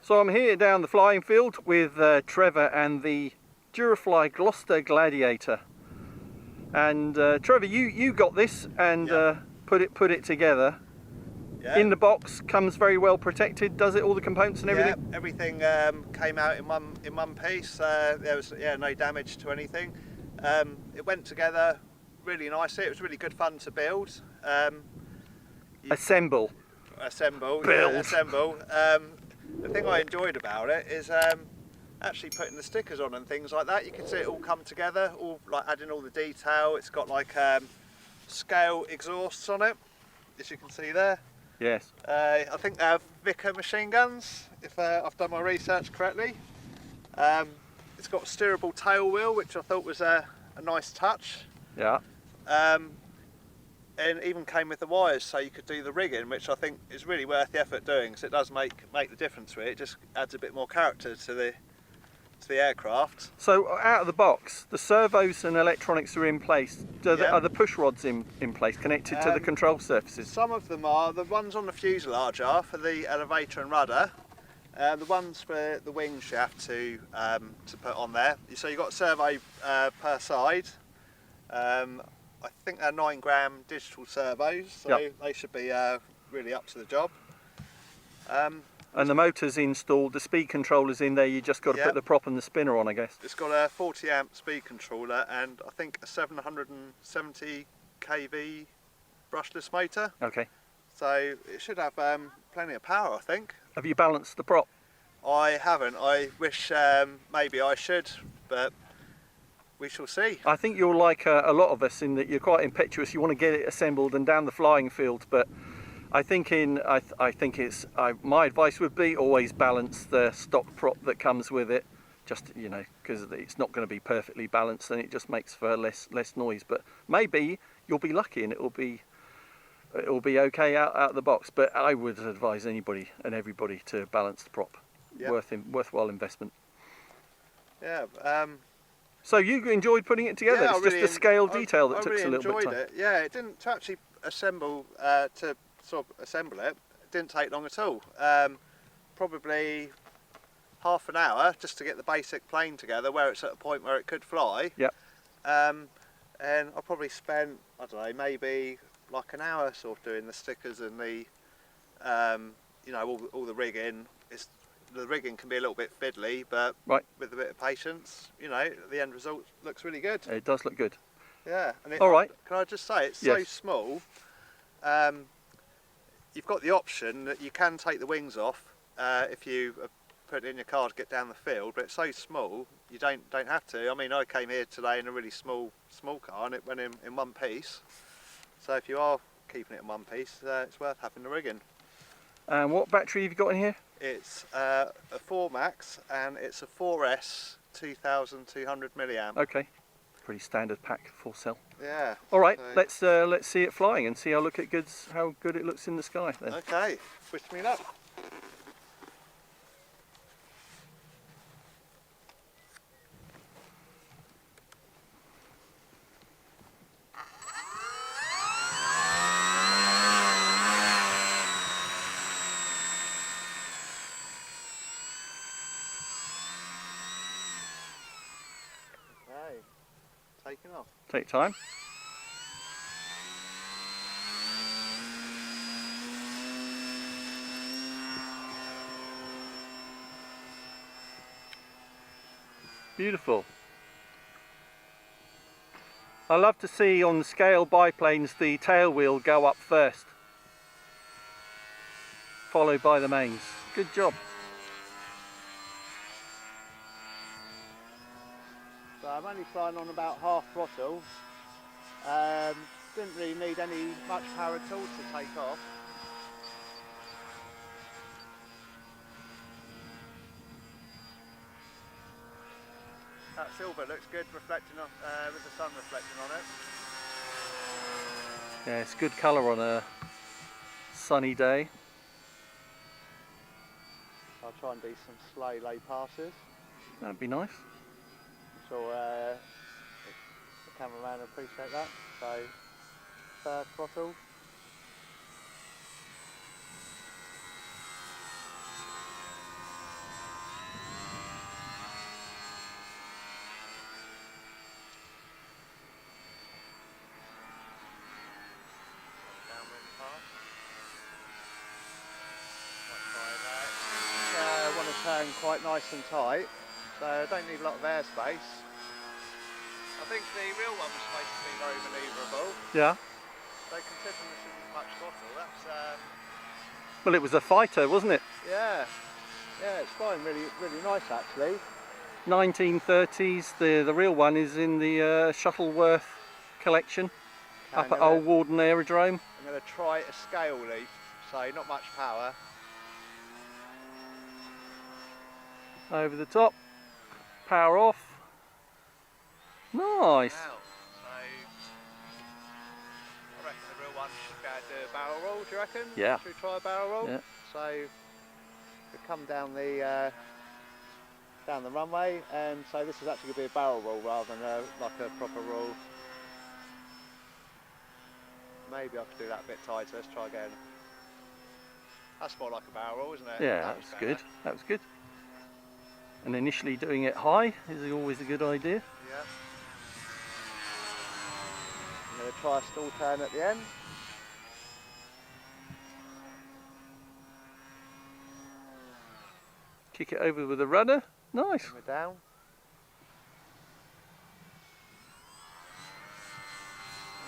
So I'm here down the flying field with Trevor and the Durafly Gloster Gladiator. And Trevor, you got this and put it together. Yeah. In the box, comes very well protected, does it? All the components and everything? Yeah, everything came out in one piece. There was no damage to anything. It went together really nicely. It was really good fun to build. Assemble. Build. Yeah, assemble. The thing I enjoyed about it is actually putting the stickers on and things like that. You can see it all come together, all like adding all the detail. It's got like scale exhausts on it, as you can see there. Yes. I think they're Vickers machine guns, if I've done my research correctly. It's got a steerable tail wheel, which I thought was a nice touch. Yeah. And even came with the wires, so you could do the rigging, which I think is really worth the effort doing, because it does make the difference with it. It just adds a bit more character to the aircraft. So out of the box, the servos and electronics are in place. Are the push rods in place, connected to the control surfaces? Some of them are. The ones on the fuselage are for the elevator and rudder. The ones for the wings you have to put on there. So you've got a servo per side. I think they're 9-gram digital servos, so they should be really up to the job. And the motor's installed, the speed controller's in there, you just got to put the prop and the spinner on, I guess. It's got a 40 amp speed controller and I think a 770 kV brushless motor. Okay. So it should have plenty of power, I think. Have you balanced the prop? I haven't. I wish maybe I should, but we shall see. I think you're like a lot of us in that you're quite impetuous. You want to get it assembled and down the flying field, but I think my advice would be always balance the stock prop that comes with it. Just because it's not going to be perfectly balanced, and it just makes for less noise. But maybe you'll be lucky and it will be okay out of the box. But I would advise anybody and everybody to balance the prop. Worthwhile investment. Yeah. So you enjoyed putting it together? Yeah, it's just the scale detail that took us a little bit of time. It. Yeah, it didn't to actually assemble sort of assemble it. It didn't take long at all. Probably half an hour just to get the basic plane together, where it's at a point where it could fly. Yep. And I probably spent, I don't know, maybe like an hour sort of doing the stickers and the all the rigging. The rigging can be a little bit fiddly, but with a bit of patience, the end result looks really good. It does look good. Yeah. And all right. Can I just say, it's so small. You've got the option that you can take the wings off if you put it in your car to get down the field, but it's so small you don't have to. I mean, I came here today in a really small car and it went in one piece. So if you are keeping it in one piece, it's worth having the rigging. And what battery have you got in here? It's a 4 Max and it's a 4S 2200 milliamp. Okay, pretty standard pack, full cell. Yeah. All right, so let's see it flying and see how good it looks in the sky then. Okay, wish me luck. Taking off. Take time. Beautiful. I love to see on the scale biplanes the tail wheel go up first, followed by the mains. Good job. So I'm only flying on about half throttle. Didn't really need much power at all to take off. That silver looks good reflecting on, with the sun reflecting on it. Yeah, it's good colour on a sunny day. I'll try and do some slow lay passes. That'd be nice. I'm sure the cameraman will appreciate that. So, third throttle. turn quite nice and tight, so I don't need a lot of airspace. I think the real one was supposed to be very manoeuvrable. Yeah. So considering this isn't much throttle, that's... Well, it was a fighter, wasn't it? Yeah, it's fine, really nice actually. 1930s, the real one is in the Shuttleworth Collection up at Old Warden Aerodrome. I'm going to try a scale leap, so not much power. Over the top, power off. Nice. Wow. So I reckon the real one should be able to do a barrel roll, do you reckon? Yeah. Should we try a barrel roll? Yeah. So we come down the runway, and so this is actually going to be a barrel roll rather than like a proper roll. Maybe I could do that a bit tighter. Let's try again. That's more like a barrel roll, isn't it? Yeah, that was good. That was good. And initially doing it high is always a good idea. Yeah. I'm going to try a stall turn at the end. Kick it over with the rudder. Nice. And we're down.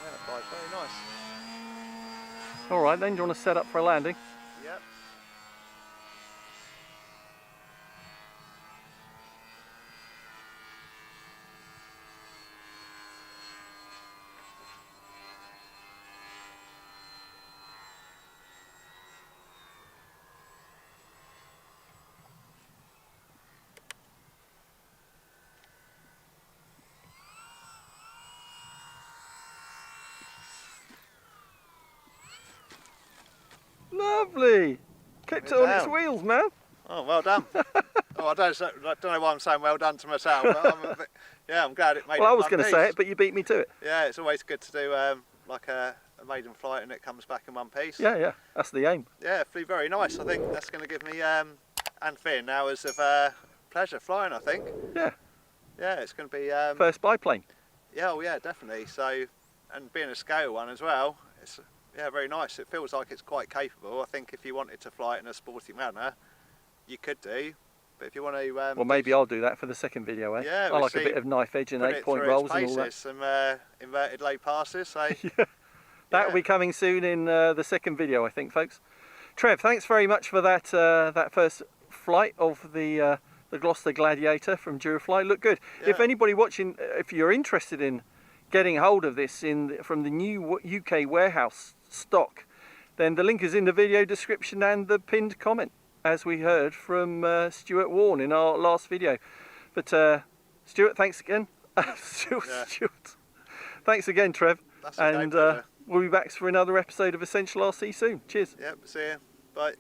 Yeah, that flies very nice. Alright then, do you want to set up for a landing? Yep. Lovely! Kept it on its wheels, man. Oh, well done. Oh, I don't know why I'm saying well done to myself, but I'm glad it made it. Well, I was going to say it, but you beat me to it. Yeah, it's always good to do like a maiden flight and it comes back in one piece. Yeah, that's the aim. Yeah, it flew very nice. I think that's going to give me and Finn hours of pleasure flying, I think. Yeah. Yeah, it's going to be... First biplane. Yeah, oh yeah, definitely. So, and being a scale one as well, it's very nice. It feels like it's quite capable. I think if you wanted to fly it in a sporty manner, you could do. But if you want to... well, maybe I'll do that for the second video, eh? Yeah, I like a bit of knife edge and 8-point rolls and all that. Some inverted low passes, so... Yeah. That'll be coming soon in the second video, I think, folks. Trev, thanks very much for that that first flight of the Gloster Gladiator from Durafly. Looked good. Yeah. If anybody watching, if you're interested in getting hold of this from the new UK warehouse stock, then the link is in the video description and the pinned comment, as we heard from Stuart Warren in our last video. But Stuart, thanks again. Stuart. Thanks again, Trev. That's okay, and we'll be back for another episode of Essential RC soon. Cheers. Yep, see you. Bye.